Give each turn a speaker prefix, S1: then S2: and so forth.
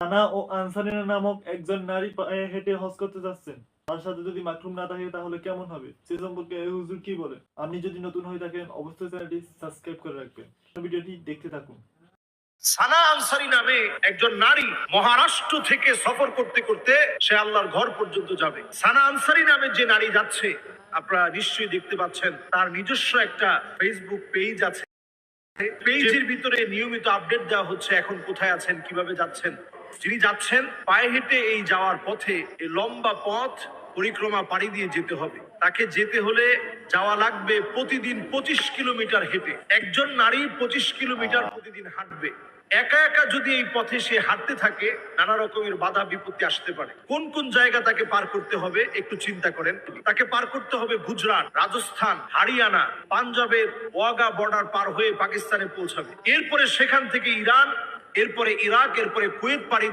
S1: সানা ও আনসারিনা নামক একজন নারী পায়ে হেঁটে হজ করতে যাচ্ছেন। তার সাথে যদি মাকরুম না থাকে তাহলে কেমন হবে? সে সম্পর্কে এই হুজুর কি বলে? আপনি যদি নতুন হয়ে থাকেন অবশ্যই চ্যানেলটি সাবস্ক্রাইব করে রাখবেন। ভিডিওটি দেখতে থাকুন।
S2: সানা আনসারী নামে একজন নারী মহারাষ্ট্র থেকে সফর করতে করতে সে আল্লাহর ঘর পর্যন্ত যাবে। সানা আনসারী নামে যে নারী যাচ্ছে, আপনারা নিশ্চয়ই দেখতে পাচ্ছেন তার নিজস্ব একটা ফেসবুক পেজ আছে। পেজের ভিতরে নিয়মিত আপডেট দেওয়া হচ্ছে, এখন কোথায় আছেন, কিভাবে যাচ্ছেন। যিনি যাচ্ছেন পায়ে হেঁটে এই যাওয়ার পথে এই লম্বা পথ পরিক্রমা পাড়ি দিয়ে যেতে হবে। তাকে যেতে হলে যাওয়া লাগবে প্রতিদিন 25 কিলোমিটার হেঁটে। একজন নারী 25 কিলোমিটার প্রতিদিন হাঁটবে। একা একা যদি এই পথে সে হাঁটতে থাকে, নানা রকমের বাধা বিপত্তি আসতে পারে। কোন কোন জায়গা তাকে পার করতে হবে একটু চিন্তা করেন। তাকে পার করতে হবে গুজরাট, রাজস্থান, হরিয়ানা, পাঞ্জাবের ওয়াগা বর্ডার পার হয়ে পাকিস্তানে পৌঁছাবে। এরপরে সেখান থেকে ইরান, এরপরে ইরাক, এরপরে কুয়েত পাড়ি